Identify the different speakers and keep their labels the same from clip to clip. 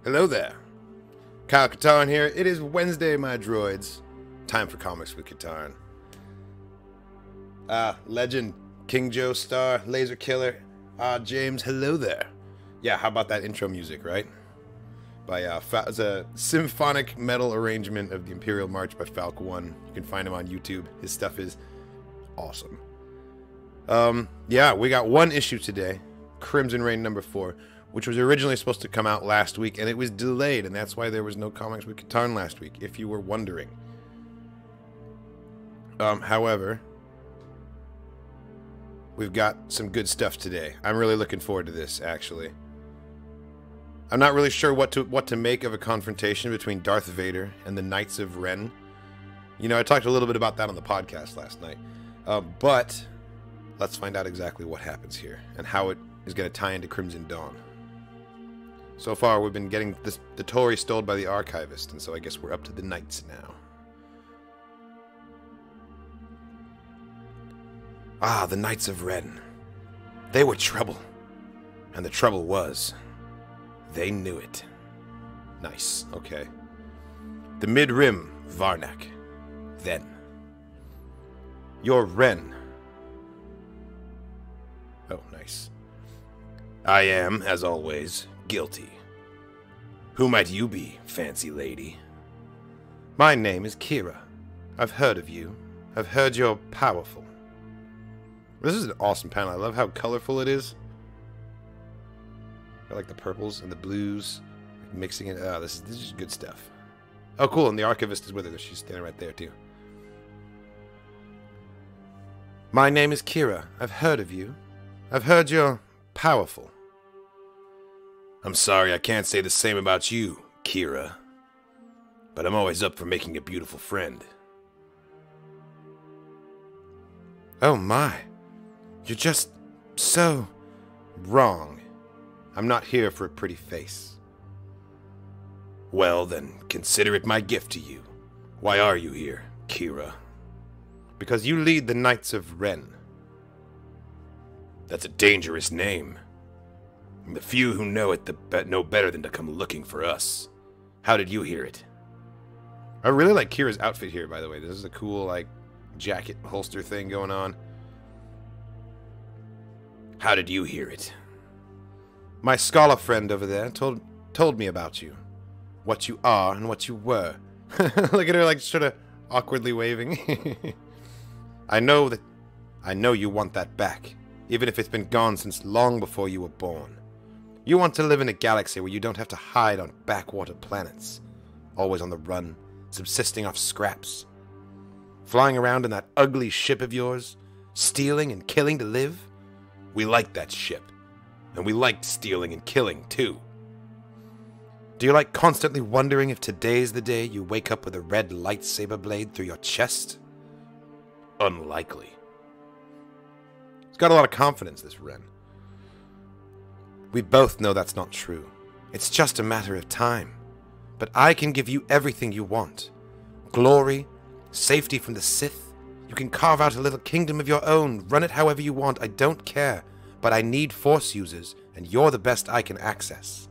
Speaker 1: Hello there. Kyle Katarn here. It is Wednesday, my droids. Time for Comics with Katarn. Legend, King Joe Star, Laser Killer, James, hello there. Yeah, how about that intro music, right? It's a symphonic metal arrangement of the Imperial March by Falk One. You can find him on YouTube. His stuff is awesome. Yeah, we got one issue today, Crimson Reign number 4. Which was originally supposed to come out last week, and it was delayed, and that's why there was no Comics with Katarn last week, if you were wondering. However, we've got some good stuff today. I'm really looking forward to this, actually. I'm not really sure what to make of a confrontation between Darth Vader and the Knights of Ren. You know, I talked a little bit about that on the podcast last night. But let's find out exactly what happens here, and how it is going to tie into Crimson Dawn. So far, we've been getting the Tory stole by the Archivist, and so I guess we're up to the Knights now. Ah, the Knights of Ren. They were trouble. And the trouble was, they knew it. Nice, okay. The Mid-Rim, Varnak. Then. You're Ren. Oh, nice. I am, as always, guilty. Who might you be, fancy lady? My name is Kira. I've heard of you. I've heard you're powerful. This is an awesome panel. I love how colorful it is. I like the purples and the blues, like mixing it. Oh, this is good stuff. Oh, cool, and the Archivist is with her. She's standing right there, too. My name is Kira. I've heard of you. I've heard you're powerful. I'm sorry I can't say the same about you, Kira. But I'm always up for making a beautiful friend. Oh my. You're just so wrong. I'm not here for a pretty face. Well then, consider it my gift to you. Why are you here, Kira? Because you lead the Knights of Ren. That's a dangerous name. And the few who know it know better than to come looking for us. How did you hear it? I really like Kira's outfit here, by the way. This is a cool, like, jacket holster thing going on. How did you hear it? My scholar friend over there told me about you. What you are and what you were. Look at her, like, sort of awkwardly waving. I know you want that back, even if it's been gone since long before you were born. You want to live in a galaxy where you don't have to hide on backwater planets, always on the run, subsisting off scraps. Flying around in that ugly ship of yours, stealing and killing to live? We liked that ship, and we liked stealing and killing too. Do you like constantly wondering if today's the day you wake up with a red lightsaber blade through your chest? Unlikely. He's got a lot of confidence, this Ren. We both know that's not true. It's just a matter of time. But I can give you everything you want. Glory, safety from the Sith. You can carve out a little kingdom of your own, run it however you want, I don't care. But I need Force users, and you're the best I can access.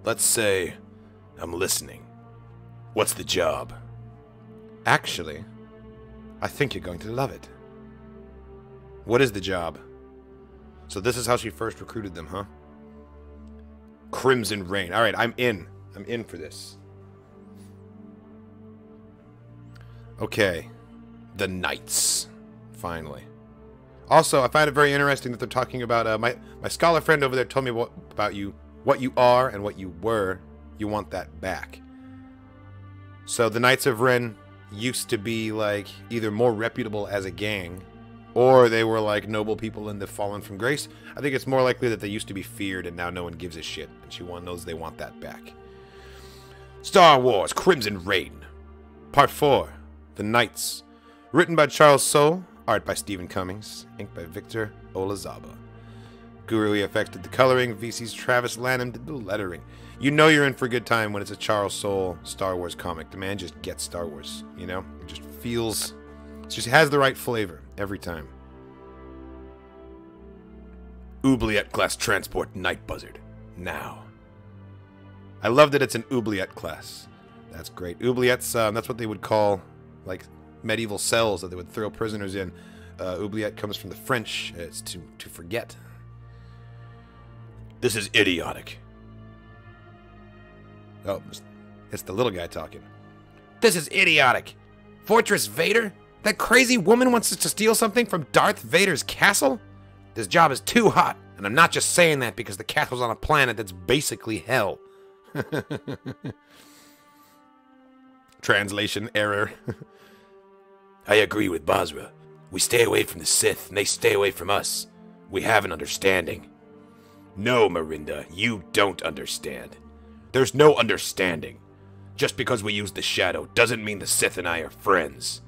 Speaker 1: Let's say I'm listening. What's the job? Actually, I think you're going to love it. What is the job? So this is how she first recruited them, huh? Crimson Reign. Alright, I'm in. I'm in for this. Okay. The Knights. Finally. Also, I find it very interesting that they're talking about... my scholar friend over there told me about you. What you are and what you were. You want that back. So the Knights of Ren used to be, like, either more reputable as a gang... or they were like noble people and they've fallen from grace. I think it's more likely that they used to be feared and now no one gives a shit. And she knows they want that back. Star Wars Crimson Reign. Part 4. The Knights. Written by Charles Soule. Art by Stephen Cummings. Ink by Victor Olazaba. Guru EFX did the coloring. VC's Travis Lanham did the lettering. You know you're in for a good time when it's a Charles Soule Star Wars comic. The man just gets Star Wars, you know? It just feels... it just has the right flavor every time. Oubliette class transport Night Buzzard. Now. I love that it's an oubliette class. That's great. Oubliettes, that's what they would call, like, medieval cells that they would throw prisoners in. Oubliette comes from the French. It's to forget. This is idiotic. Oh, it's the little guy talking. This is idiotic. Fortress Vader? That crazy woman wants us to steal something from Darth Vader's castle? This job is too hot, and I'm not just saying that because the castle's on a planet that's basically hell. Translation error. I agree with Basra. We stay away from the Sith, and they stay away from us. We have an understanding. No, Marinda, you don't understand. There's no understanding. Just because we use the Shadow doesn't mean the Sith and I are friends.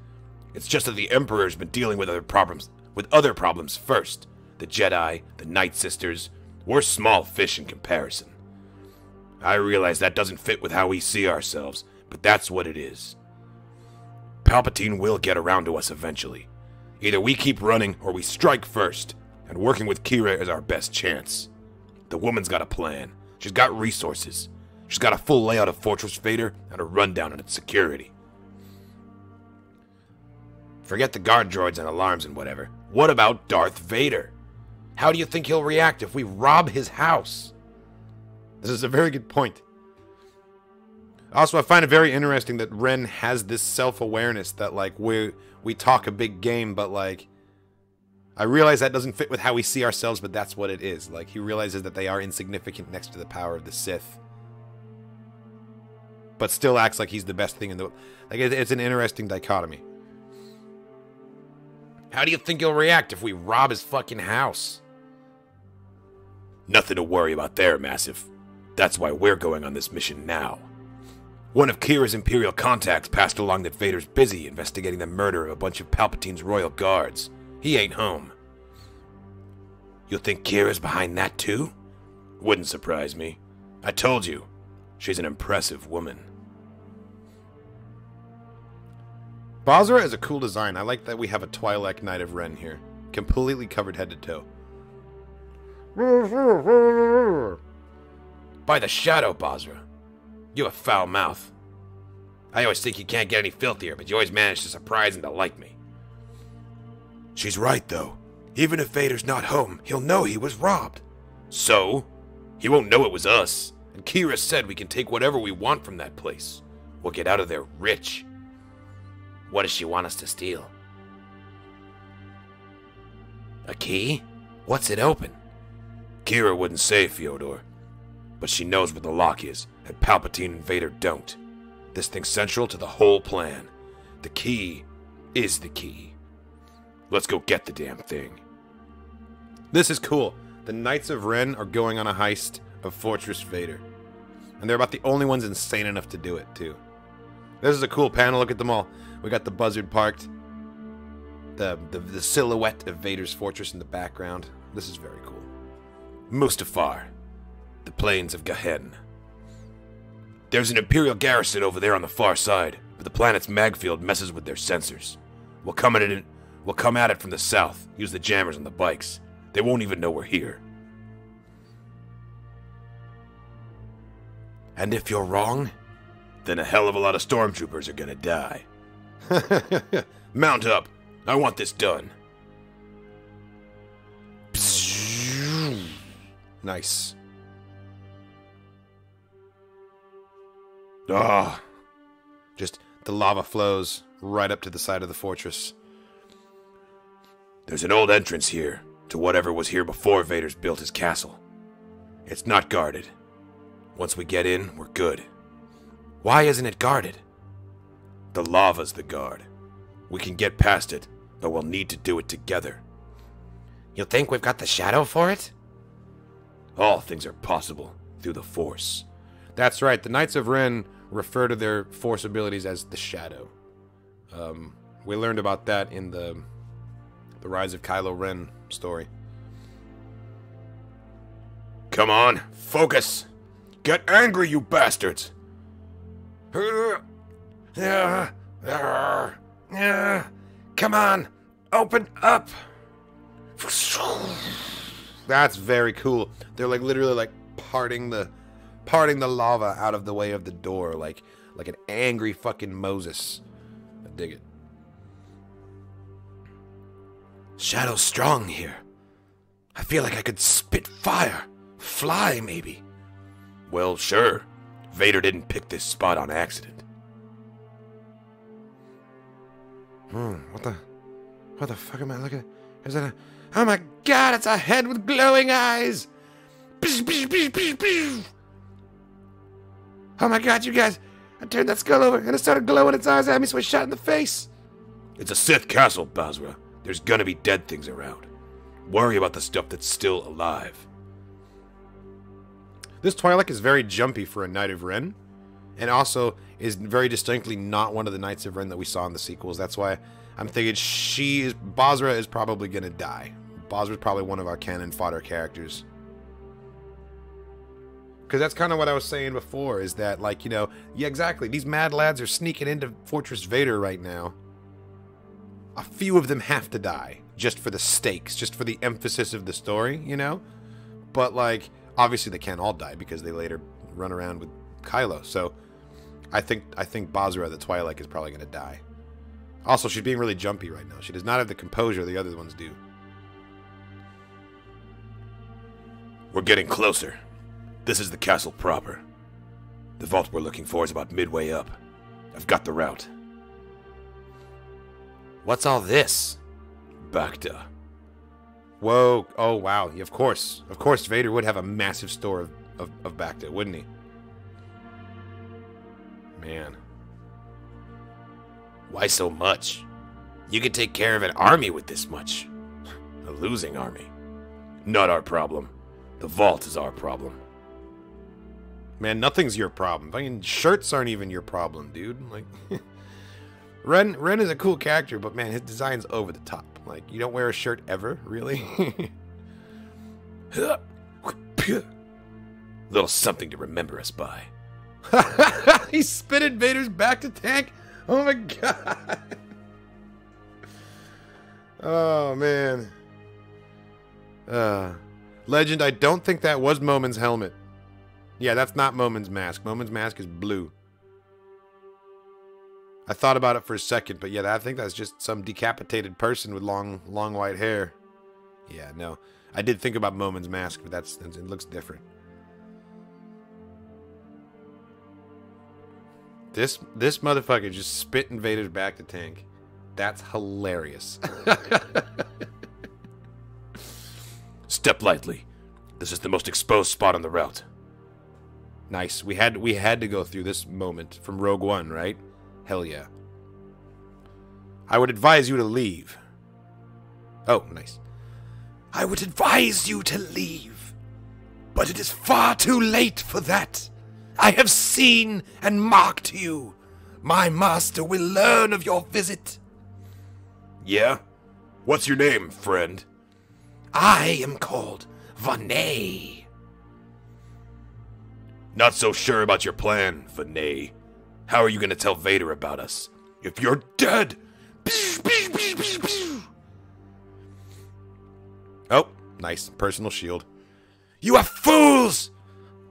Speaker 1: It's just that the Emperor's been dealing with other problems first. The Jedi, the Night Sisters, we're small fish in comparison. I realize that doesn't fit with how we see ourselves, but that's what it is. Palpatine will get around to us eventually. Either we keep running or we strike first, and working with Kira is our best chance. The woman's got a plan. She's got resources. She's got a full layout of Fortress Vader and a rundown on its security. Forget the guard droids and alarms and whatever. What about Darth Vader? How do you think he'll react if we rob his house? This is a very good point. Also, I find it very interesting that Ren has this self-awareness that, like, we talk a big game, but, like, I realize that doesn't fit with how we see ourselves, but that's what it is. Like, he realizes that they are insignificant next to the power of the Sith, but still acts like he's the best thing in the... Like, it's an interesting dichotomy. How do you think he'll react if we rob his fucking house? Nothing to worry about there, Massive. That's why we're going on this mission now. One of Kira's Imperial contacts passed along that Vader's busy investigating the murder of a bunch of Palpatine's royal guards. He ain't home. You think Kira's behind that too? Wouldn't surprise me. I told you, she's an impressive woman. Basra is a cool design. I like that we have a Twi'lek Knight of Ren here. Completely covered head to toe. By the Shadow, Basra. You have foul mouth. I always think you can't get any filthier, but you always manage to surprise and delight me. She's right, though. Even if Vader's not home, he'll know he was robbed. So? He won't know it was us. And Kira said we can take whatever we want from that place. We'll get out of there rich. What does she want us to steal? A key? What's it open? Kira wouldn't say, Fyodor. But she knows where the lock is, and Palpatine and Vader don't. This thing's central to the whole plan. The key is the key. Let's go get the damn thing. This is cool. The Knights of Ren are going on a heist of Fortress Vader. And they're about the only ones insane enough to do it, too. This is a cool panel. Look at them all. We got the Buzzard parked. The silhouette of Vader's fortress in the background. This is very cool. Mustafar. The plains of Gehen. There's an Imperial garrison over there on the far side, but the planet's magfield messes with their sensors. We'll come at it from the south. Use the jammers on the bikes. They won't even know we're here. And if you're wrong, then a hell of a lot of stormtroopers are gonna die. Mount up. I want this done. Nice. Ah. Just the lava flows right up to the side of the fortress. There's an old entrance here to whatever was here before Vader's built his castle. It's not guarded. Once we get in, we're good. Why isn't it guarded? The lava's the guard. We can get past it, but we'll need to do it together. You think we've got the Shadow for it? All things are possible through the Force. That's right, the Knights of Ren refer to their Force abilities as the Shadow. We learned about that in the Rise of Kylo Ren story. Come on, focus! Get angry, you bastards! Come on, open up! That's very cool. They're like literally like parting the parting the lava out of the way of the door like an angry fucking Moses. I dig it. Shadow's strong here. I feel like I could spit fire. Fly, maybe. Well, sure. Vader didn't pick this spot on accident. What the fuck am I looking at? Is that a... Oh my god, it's a head with glowing eyes! Oh my god, you guys! I turned that skull over and it started glowing its eyes at me, so I shot in the face. It's a Sith castle, Basra. There's gonna be dead things around. Worry about the stuff that's still alive. This Twi'lek is very jumpy for a Knight of Ren, and also is very distinctly not one of the Knights of Ren that we saw in the sequels. That's why I'm thinking Basra is probably gonna die. Basra is probably one of our cannon fodder characters. Because that's kind of what I was saying before, is that, like, you know, yeah, exactly, these mad lads are sneaking into Fortress Vader right now. A few of them have to die, just for the stakes, just for the emphasis of the story, you know? But, like, obviously they can't all die, because they later run around with Kylo, so I think Basra, the Twi'lek, is probably going to die. Also, she's being really jumpy right now. She does not have the composure the other ones do. We're getting closer. This is the castle proper. The vault we're looking for is about midway up. I've got the route. What's all this? Bacta. Whoa. Oh, wow. Of course. Of course, Vader would have a massive store of Bacta, wouldn't he? Man. Why so much? You could take care of an army with this much. A losing army. Not our problem. The vault is our problem. Man, nothing's your problem. Fucking shirts aren't even your problem, dude. Like, Ren is a cool character, but man, his design's over the top. Like, you don't wear a shirt ever, really? Little something to remember us by. He spit in Vader's back to tank. Oh my god. Oh man. Legend, I don't think that was Momin's helmet. Yeah, that's not Momin's mask. Momin's mask is blue. I thought about it for a second, but yeah, I think that's just some decapitated person with long white hair. Yeah, no. I did think about Momin's mask, but it looks different. This motherfucker just spit in Vader's back to tank. That's hilarious. Step lightly. This is the most exposed spot on the route. Nice. We had to go through this moment from Rogue One, right? Hell yeah. I would advise you to leave. Oh, nice. I would advise you to leave. But it is far too late for that. I have seen and marked you. My master will learn of your visit. Yeah? What's your name, friend? I am called Vanay. Not so sure about your plan, Vanay. How are you going to tell Vader about us? If you're dead! Oh, nice. Personal shield. You are fools!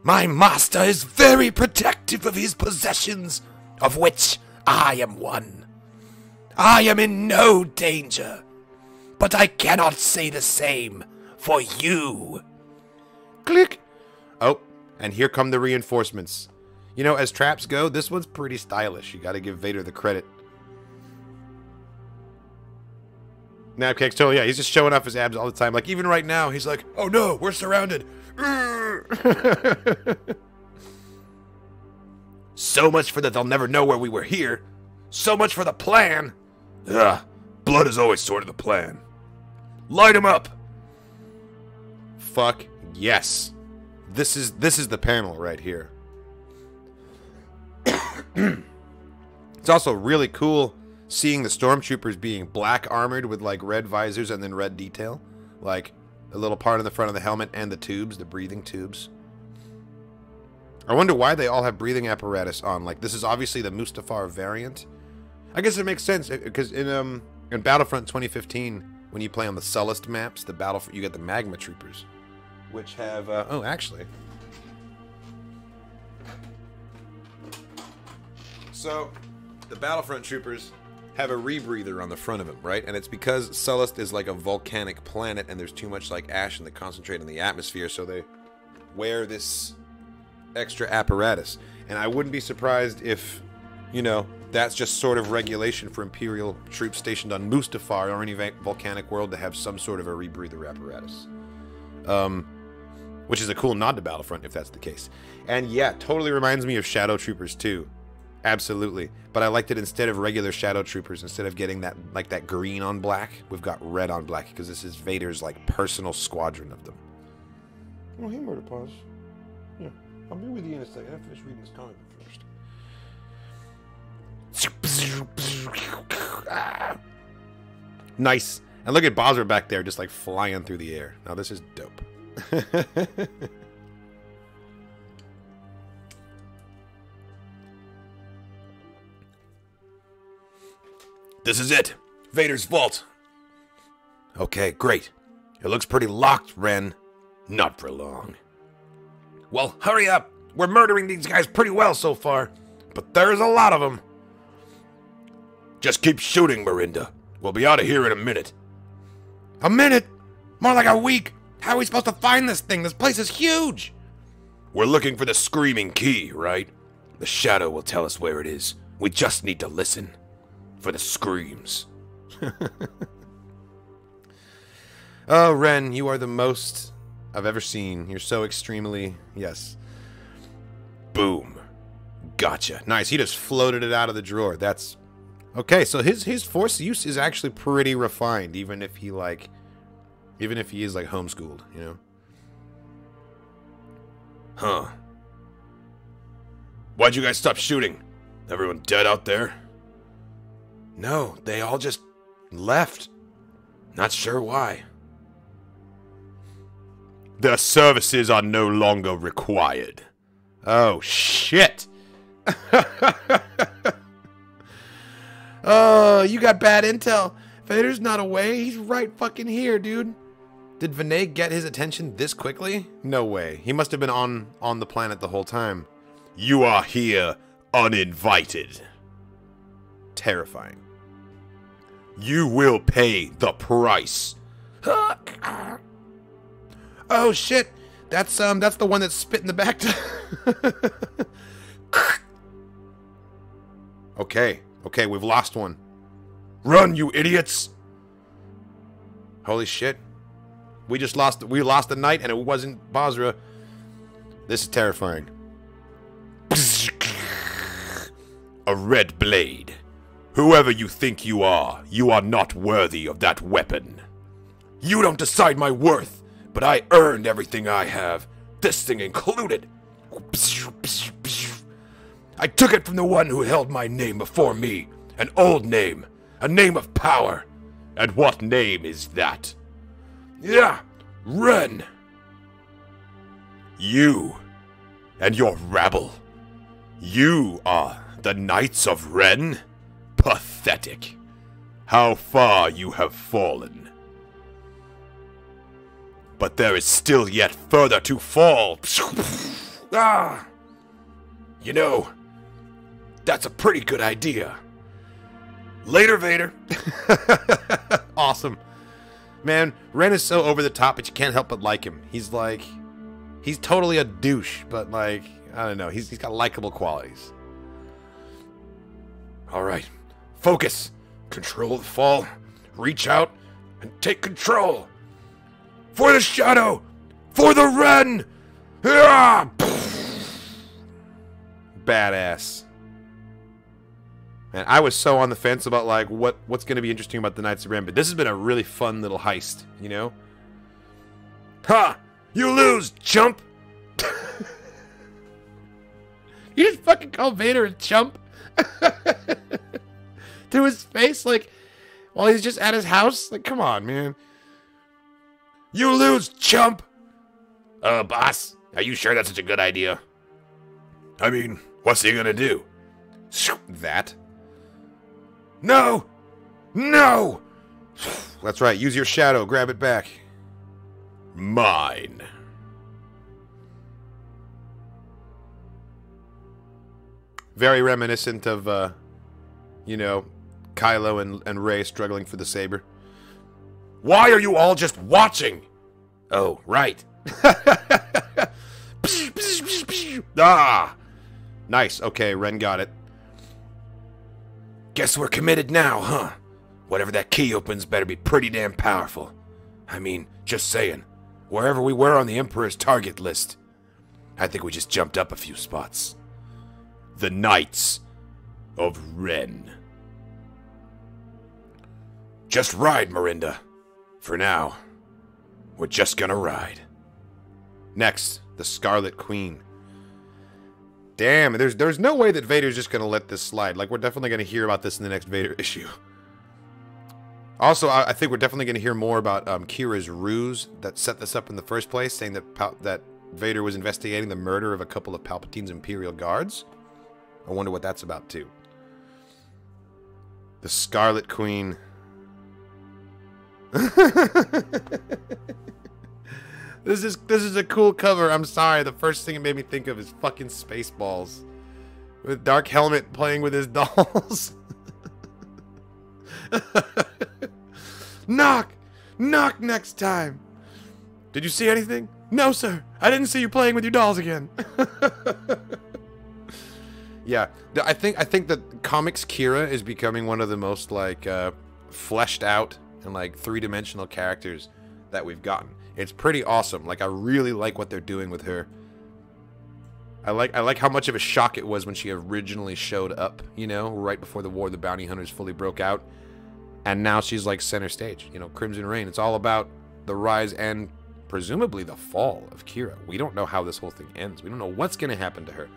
Speaker 1: My master is very protective of his possessions, of which I am one. I am in no danger, but I cannot say the same for you. Click. Oh, and here come the reinforcements. You know, as traps go, this one's pretty stylish. You gotta give Vader the credit. Napcake's totally, yeah, he's just showing off his abs all the time. Like, even right now, he's like, oh no, we're surrounded. So much for that they'll never know where we were here. So much for the plan. Ugh, blood is always sort of the plan. Light him up. Fuck yes. This is the panel right here. It's also really cool seeing the stormtroopers being black armored with like red visors and then red detail, like a little part in the front of the helmet and the tubes, the breathing tubes. I wonder why they all have breathing apparatus on. Like, this is obviously the Mustafar variant. I guess it makes sense because in Battlefront 2015, when you play on the Sullust maps, you get the magma troopers, which have oh, actually, So, the Battlefront troopers have a rebreather on the front of them, right? And it's because Sullust is like a volcanic planet and there's too much like ash and they concentrate in the atmosphere, so they wear this extra apparatus. And I wouldn't be surprised if, you know, that's just sort of regulation for Imperial troops stationed on Mustafar or any volcanic world to have some sort of a rebreather apparatus. Which is a cool nod to Battlefront if that's the case. And yeah, totally reminds me of Shadow Troopers too. Absolutely. But I liked it instead of regular Shadow Troopers, instead of getting that like that green on black, we've got red on black because this is Vader's like personal squadron of them. Oh, hey, Murder Paws. Yeah, I'll be with you in a second. I have to finish reading this comic first. Nice. And look at Basra back there just like flying through the air. Now this is dope. This is it. Vader's vault. Okay, great. It looks pretty locked, Ren. Not for long. Well, hurry up. We're murdering these guys pretty well so far, but there's a lot of them. Just keep shooting, Mirinda. We'll be out of here in a minute. A minute? More like a week. How are we supposed to find this thing? This place is huge. We're looking for the screaming key, right? The Shadow will tell us where it is. We just need to listen for the screams. Oh, Ren, you are the most I've ever seen. You're so extremely... Yes. Boom. Gotcha. Nice. He just floated it out of the drawer. That's... Okay, so his force use is actually pretty refined, even if he is like homeschooled, you know? Huh. Why'd you guys stop shooting? Everyone dead out there? No, they all just left. Not sure why. Their services are no longer required. Oh, shit. Oh, you got bad intel. Vader's not away. He's right fucking here, dude. Did Vinay get his attention this quickly? No way. He must have been on the planet the whole time. You are here uninvited. Terrifying. You will pay the price. Oh shit. That's the one that spit in the back. Okay, we've lost one. Run, you idiots! Holy shit. We lost the knight and it wasn't Basra. This is terrifying. A red blade. Whoever you think you are not worthy of that weapon. You don't decide my worth, but I earned everything I have, this thing included. I took it from the one who held my name before me, an old name, a name of power. And what name is that? Yeah, Ren. You and your rabble. You are the Knights of Ren? Pathetic. How far you have fallen. But there is still yet further to fall. Ah! You know, that's a pretty good idea. Later, Vader. Awesome. Man, Ren is so over the top, but you can't help but like him. He's totally a douche, but like, I don't know, he's got likable qualities. Alright, focus. Control the fall, reach out, and take control. For the Shadow! For the Ren! Ah! Badass. Man, I was so on the fence about like what's going to be interesting about the Knights of Ren, but this has been a really fun little heist, you know? Ha! You lose, chump! You just fucking call Vader a chump? To his face, like, while he's just at his house? Like, come on, man. You lose, chump! Boss, are you sure that's such a good idea? I mean, what's he gonna do? That? No! No! That's right, use your shadow, grab it back. Mine. Very reminiscent of, you know, Kylo and Rey struggling for the saber. Why are you all just watching? Oh, right. Ah! Nice. Okay, Ren got it. Guess we're committed now, huh? Whatever that key opens better be pretty damn powerful. I mean, just saying. Wherever we were on the Emperor's target list, I think we just jumped up a few spots. The Knights of Ren. Just ride, Mirinda. For now, we're just gonna ride. Next, the Scarlet Queen. Damn, there's no way that Vader's just gonna let this slide. Like, we're definitely gonna hear about this in the next Vader issue. Also, I think we're definitely gonna hear more about Qi'ra's ruse that set this up in the first place, saying that Vader was investigating the murder of a couple of Palpatine's Imperial guards. I wonder what that's about too. The Scarlet Queen. This is a cool cover. I'm sorry. The first thing it made me think of is fucking Spaceballs. With Dark Helmet playing with his dolls. Knock! Knock next time! Did you see anything? No, sir. I didn't see you playing with your dolls again. Yeah, I think that comics Qi'ra is becoming one of the most, like, fleshed out and, like, three-dimensional characters that we've gotten. It's pretty awesome. Like, I really like what they're doing with her. I like how much of a shock it was when she originally showed up, you know, right before the War of the Bounty Hunters fully broke out. And now she's, like, center stage. You know, Crimson Reign. It's all about the rise and presumably the fall of Qi'ra. We don't know how this whole thing ends. We don't know what's going to happen to her.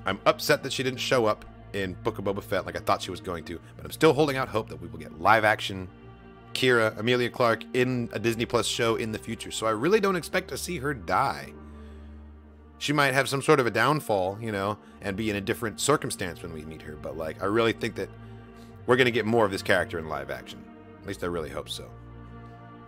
Speaker 1: I'm upset that she didn't show up in Book of Boba Fett like I thought she was going to, but I'm still holding out hope that we will get live-action Qi'ra, Emilia Clarke, in a Disney Plus show in the future. So I really don't expect to see her die. She might have some sort of a downfall, you know, and be in a different circumstance when we meet her, but, like, I really think that we're going to get more of this character in live action. At least I really hope so.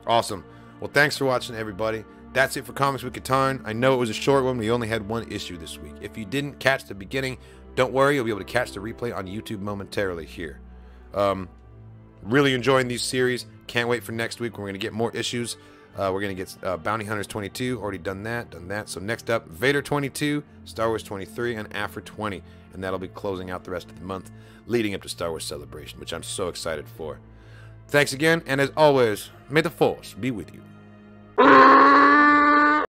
Speaker 1: Awesome. Well, thanks for watching, everybody. That's it for Comics with Katarn. I know it was a short one. We only had one issue this week. If you didn't catch the beginning, don't worry. You'll be able to catch the replay on YouTube momentarily here. Really enjoying these series. Can't wait for next week when we're going to get more issues. We're going to get Bounty Hunters 22. Already done that. So next up, Vader 22, Star Wars 23, and After 20. And that'll be closing out the rest of the month, leading up to Star Wars Celebration, which I'm so excited for. Thanks again, and as always, may the Force be with you.